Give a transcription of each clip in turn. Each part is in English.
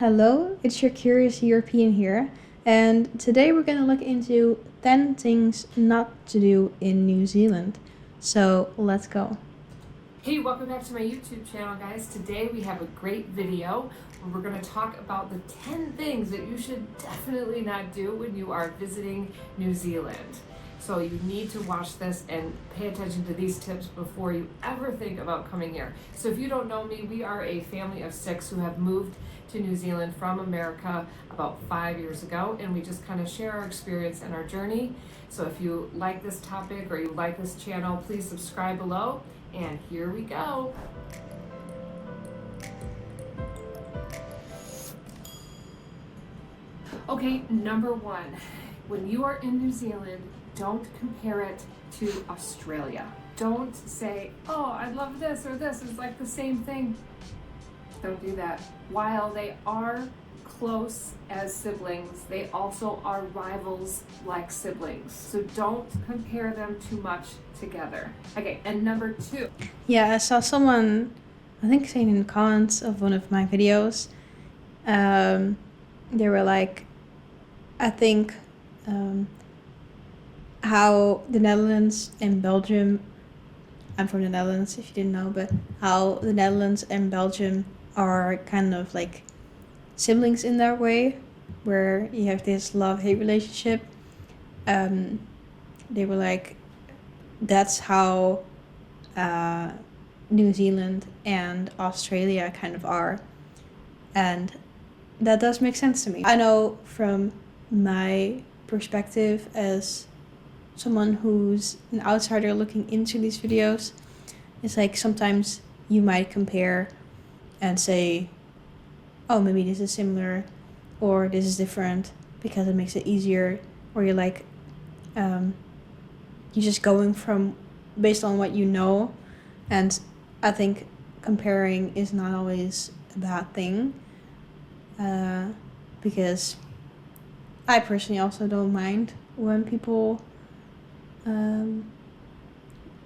Hello, it's your curious European here, and today we're going to look into 10 things not to do in New Zealand. So let's go. Hey, welcome back to my YouTube channel, guys. Today we have a great video where we're going to talk about the 10 things that you should definitely not do when you are visiting New Zealand. So you need to watch this and pay attention to these tips before you ever think about coming here. So if you don't know me, we are a family of 6 who have moved to New Zealand from America about 5 years ago, and we just kind of share our experience and our journey. So if you like this topic or you like this channel, please subscribe below. And here we go. Okay, number 1. When you are in New Zealand, don't compare it to Australia. Don't say, oh, I love this or this. It's like the same thing. Don't do that. While they are close as siblings, they also are rivals like siblings. So don't compare them too much together. Okay, and number 2. Yeah, I saw someone, I think, saying in the comments of one of my videos, they were like, I think how the Netherlands and Belgium, I'm from the Netherlands if you didn't know, but how the Netherlands and Belgium are kind of like siblings in that way, where you have this love-hate relationship. They were like, that's how New Zealand and Australia kind of are. And that does make sense to me. I know from my perspective as someone who's an outsider looking into these videos, it's like sometimes you might compare and say, oh, maybe this is similar or this is different because it makes it easier, or you're like, you're just going from based on what you know. And I think comparing is not always a bad thing, because I personally also don't mind when people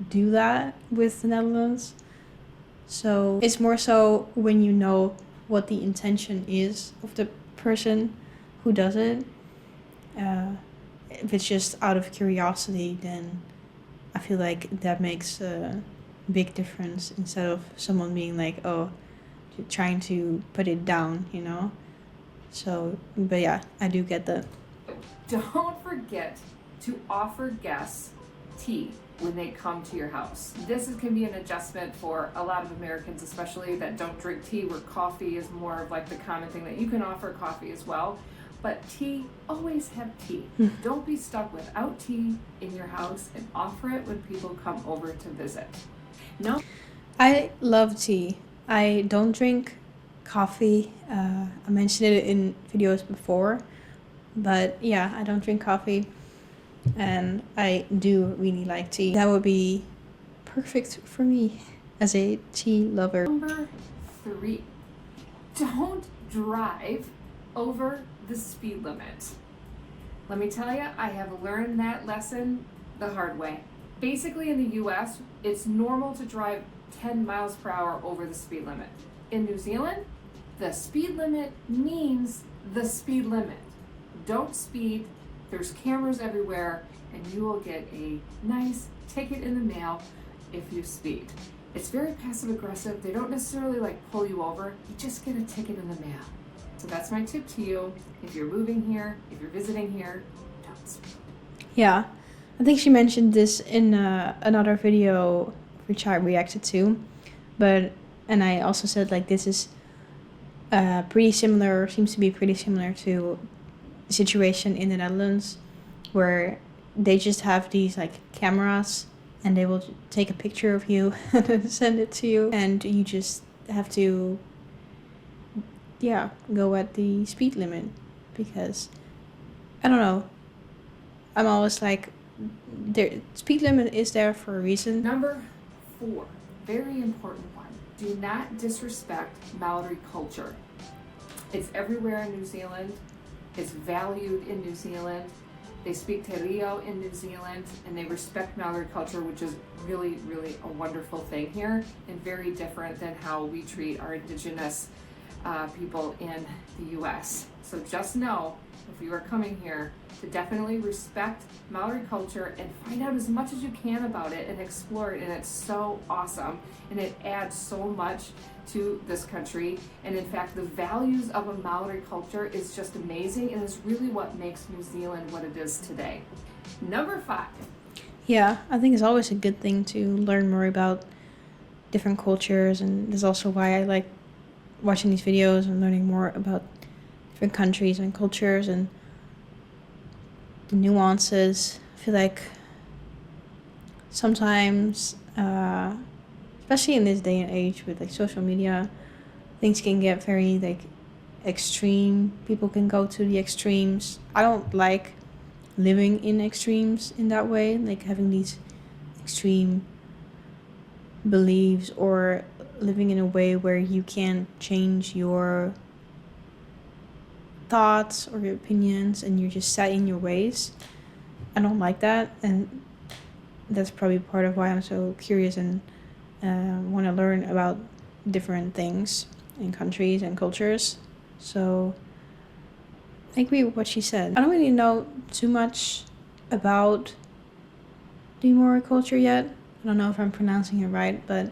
do that with the Netherlands. So it's more so when you know what the intention is of the person who does it. If it's just out of curiosity, then I feel like that makes a big difference instead of someone being like, oh, trying to put it down, you know? So, but yeah, I do get that. Don't forget to offer guests tea when they come to your house. This can be an adjustment for a lot of Americans, especially that don't drink tea, where coffee is more of like the common thing that you can offer coffee as well. But tea, always have tea. Don't be stuck without tea in your house, and offer it when people come over to visit. No, I love tea. I don't drink coffee. I mentioned it in videos before, but yeah, I don't drink coffee, and I do really like tea. That would be perfect for me as a tea lover. Number 3, don't drive over the speed limit. Let me tell you, I have learned that lesson the hard way. Basically, in the US, it's normal to drive 10 miles per hour over the speed limit. In New Zealand, the speed limit means the speed limit. Don't speed. There's cameras everywhere, and you will get a nice ticket in the mail if you speed. It's very passive aggressive. They don't necessarily like pull you over. You just get a ticket in the mail. So that's my tip to you. If you're moving here, if you're visiting here, don't speed. Yeah, I think she mentioned this in another video which I reacted to, and I also said like this is pretty similar, seems to be pretty similar to the situation in the Netherlands, where they just have these like cameras and they will take a picture of you and send it to you, and you just have to go at the speed limit, because I don't know, I'm always like, the speed limit is there for a reason. Number 4, very important one. Do not disrespect Maori culture. It's everywhere in New Zealand. It's valued in New Zealand. They speak Te Reo in New Zealand, and they respect Maori culture, which is really, really a wonderful thing here, and very different than how we treat our indigenous people in the US. So just know, if you are coming here, to definitely respect Maori culture and find out as much as you can about it and explore it. And it's so awesome, and it adds so much to this country. And in fact, the values of a Maori culture is just amazing, and is really what makes New Zealand what it is today. Number 5. Yeah, I think it's always a good thing to learn more about different cultures, and that's also why I like watching these videos and learning more about different countries and cultures and the nuances. I feel like sometimes, especially in this day and age with like social media, things can get very like extreme. People can go to the extremes. I don't like living in extremes in that way, like having these extreme beliefs or living in a way where you can't change your thoughts or your opinions and you're just set in your ways. I don't like that, and that's probably part of why I'm so curious and want to learn about different things in countries and cultures. So I agree with what she said. I don't really know too much about the Maori culture yet. I don't know if I'm pronouncing it right, but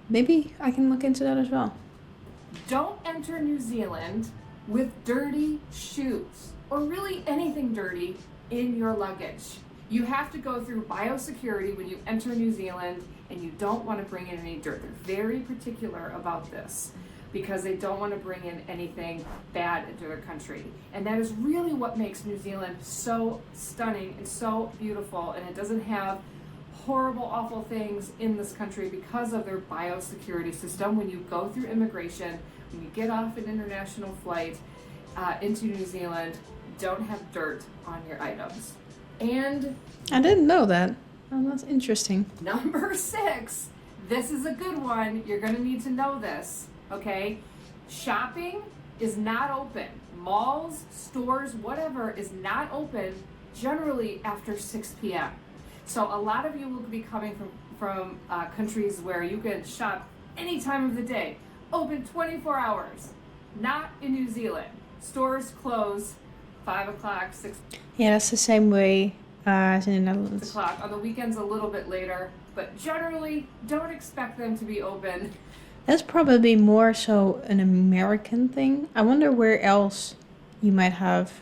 maybe I can look into that as well. Don't enter New Zealand with dirty shoes, or really anything dirty, in your luggage. You have to go through biosecurity when you enter New Zealand, and you don't want to bring in any dirt. They're very particular about this because they don't want to bring in anything bad into their country. And that is really what makes New Zealand so stunning and so beautiful, and it doesn't have horrible, awful things in this country because of their biosecurity system. When you go through immigration, when you get off an international flight into New Zealand, don't have dirt on your items. And I didn't know that. Oh, that's interesting. Number 6, this is a good one. You're going to need to know this, okay? Shopping is not open. Malls, stores, whatever is not open generally after 6 p.m. So a lot of you will be coming from countries where you can shop any time of the day, open 24 hours. Not in New Zealand. Stores close 5 o'clock, 6 Yeah, that's the same way as in the Netherlands. o'clock. On the weekends a little bit later, but generally don't expect them to be open. That's probably more so an American thing. I wonder where else you might have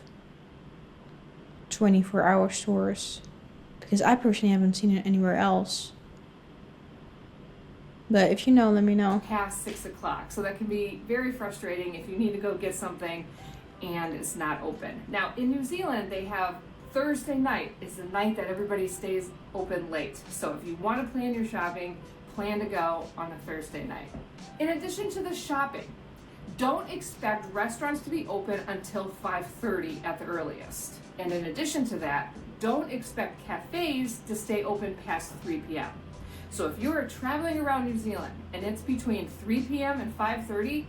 24-hour stores, because I personally haven't seen it anywhere else. But if you know, let me know. Past 6 o'clock. So that can be very frustrating if you need to go get something and it's not open. Now in New Zealand, they have Thursday night is the night that everybody stays open late. So if you want to plan your shopping, plan to go on a Thursday night. In addition to the shopping, don't expect restaurants to be open until 5:30 at the earliest. And in addition to that, don't expect cafes to stay open past 3 p.m. So if you are traveling around New Zealand and it's between 3 p.m. and 5:30,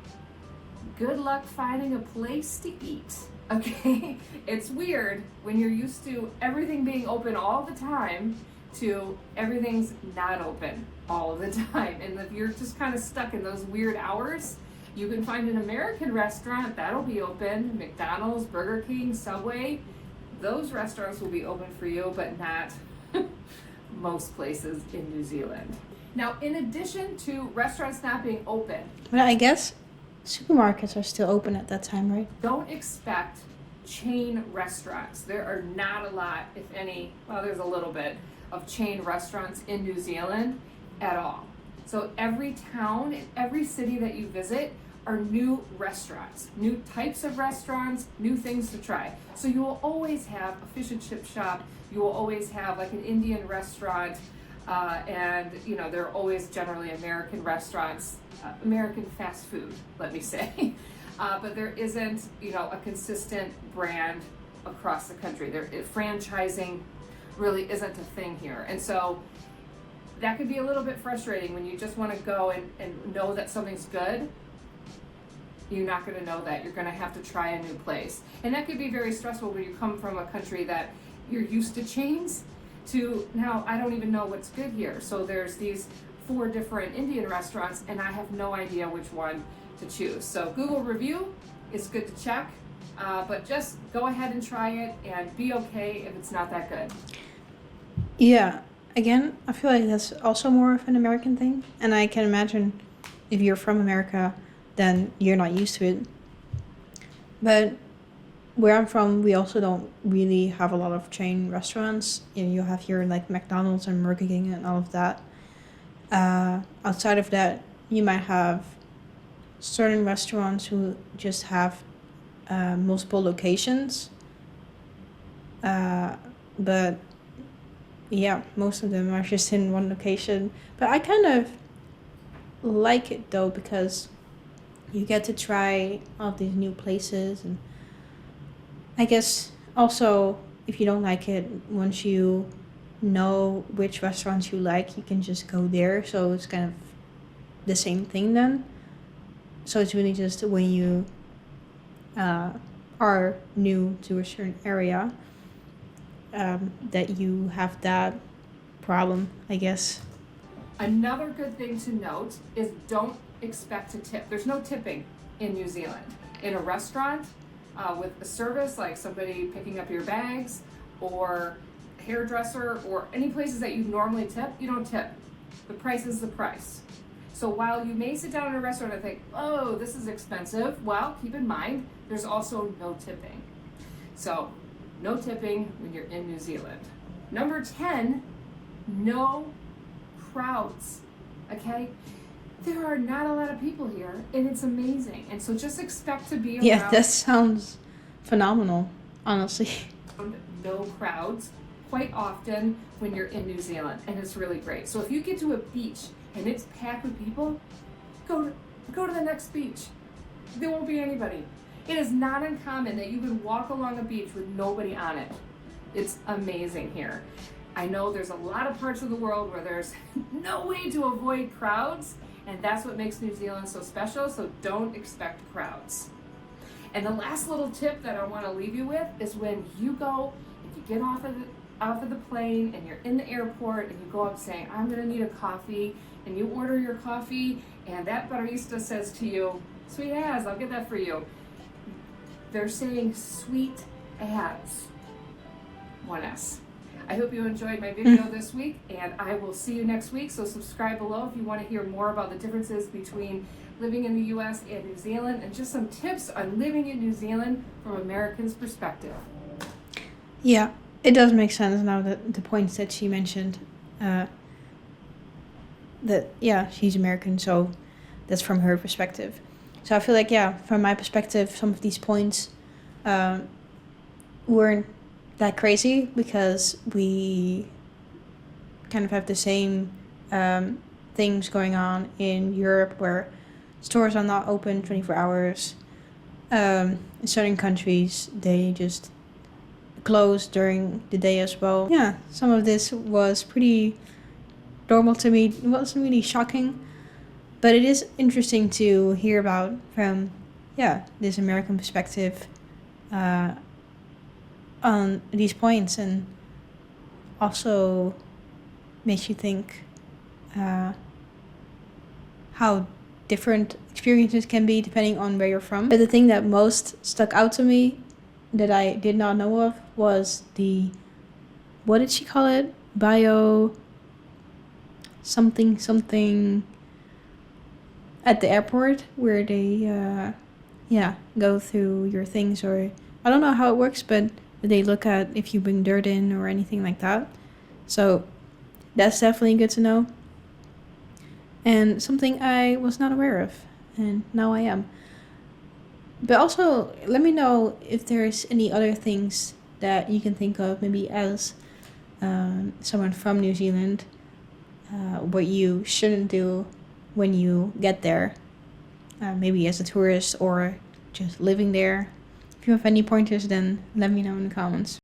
good luck finding a place to eat, okay? It's weird when you're used to everything being open all the time to everything's not open all of the time. And if you're just kind of stuck in those weird hours, you can find an American restaurant that'll be open, McDonald's, Burger King, Subway. Those restaurants will be open for you, but not most places in New Zealand. Now, in addition to restaurants not being open, But I guess supermarkets are still open at that time, right? don't expect chain restaurants. There are not a lot, if any, well, there's a little bit of chain restaurants in New Zealand at all. So every town and every city that you visit are new restaurants, new types of restaurants, new things to try. So you will always have a fish and chip shop, you will always have like an Indian restaurant, and you know, there are always generally American restaurants, American fast food, let me say. But there isn't, you know, a consistent brand across the country. Franchising really isn't a thing here. And so that could be a little bit frustrating when you just want to go and know that something's good. You're not going to know that. You're going to have to try a new place. And that could be very stressful when you come from a country that you're used to chains to now I don't even know what's good here. So there's these 4 different Indian restaurants and I have no idea which one to choose. So Google review is good to check, but just go ahead and try it and be okay if it's not that good. Yeah, again, I feel like that's also more of an American thing. And I can imagine if you're from America, then you're not used to it. But where I'm from, we also don't really have a lot of chain restaurants. You have here like McDonald's and Burger King and all of that. Outside of that, you might have certain restaurants who just have multiple locations. But yeah, most of them are just in one location. But I kind of like it though, because you get to try all these new places, and I guess also if you don't like it, once you know which restaurants you like, you can just go there. So it's kind of the same thing then. So it's really just when you are new to a certain area that you have that problem, I guess. Another good thing to note is don't expect to tip. There's no tipping in New Zealand. In a restaurant, with a service like somebody picking up your bags or hairdresser or any places that you normally tip, you don't tip. The price is the price. So while you may sit down in a restaurant and think, oh, this is expensive, well, keep in mind, there's also no tipping. So no tipping when you're in New Zealand. Number 10, no crowds, okay? There are not a lot of people here, and it's amazing. And so just expect to be around. Yeah, that sounds phenomenal, honestly. No crowds quite often when you're in New Zealand, and it's really great. So if you get to a beach and it's packed with people, go to the next beach. There won't be anybody. It is not uncommon that you can walk along a beach with nobody on it. It's amazing here. I know there's a lot of parts of the world where there's no way to avoid crowds, and that's what makes New Zealand so special, so don't expect crowds. And the last little tip that I want to leave you with is when you go, if you get off of the plane and you're in the airport and you go up saying, I'm going to need a coffee, and you order your coffee, and that barista says to you, sweet as, I'll get that for you. They're saying sweet as, 1S. I hope you enjoyed my video this week, and I will see you next week. So subscribe below if you want to hear more about the differences between living in the US and New Zealand, and just some tips on living in New Zealand from Americans' perspective. Yeah, it does make sense now that the points that she mentioned. That, yeah, she's American, so that's from her perspective. So I feel like, yeah, from my perspective, some of these points weren't that crazy, because we kind of have the same things going on in Europe, where stores are not open 24 hours. In certain countries, they just close during the day as well. Yeah, some of this was pretty normal to me. It wasn't really shocking, but it is interesting to hear about from, yeah, this American perspective on these points, and also makes you think how different experiences can be depending on where you're from. But the thing that most stuck out to me that I did not know of was what did she call it? Something at the airport, where they go through your things, or I don't know how it works, but they look at if you bring dirt in or anything like that. So that's definitely good to know, and something I was not aware of, and now I am. But also, let me know if there's any other things that you can think of, maybe as someone from New Zealand, what you shouldn't do when you get there, maybe as a tourist or just living there. If you have any pointers, then let me know in the comments.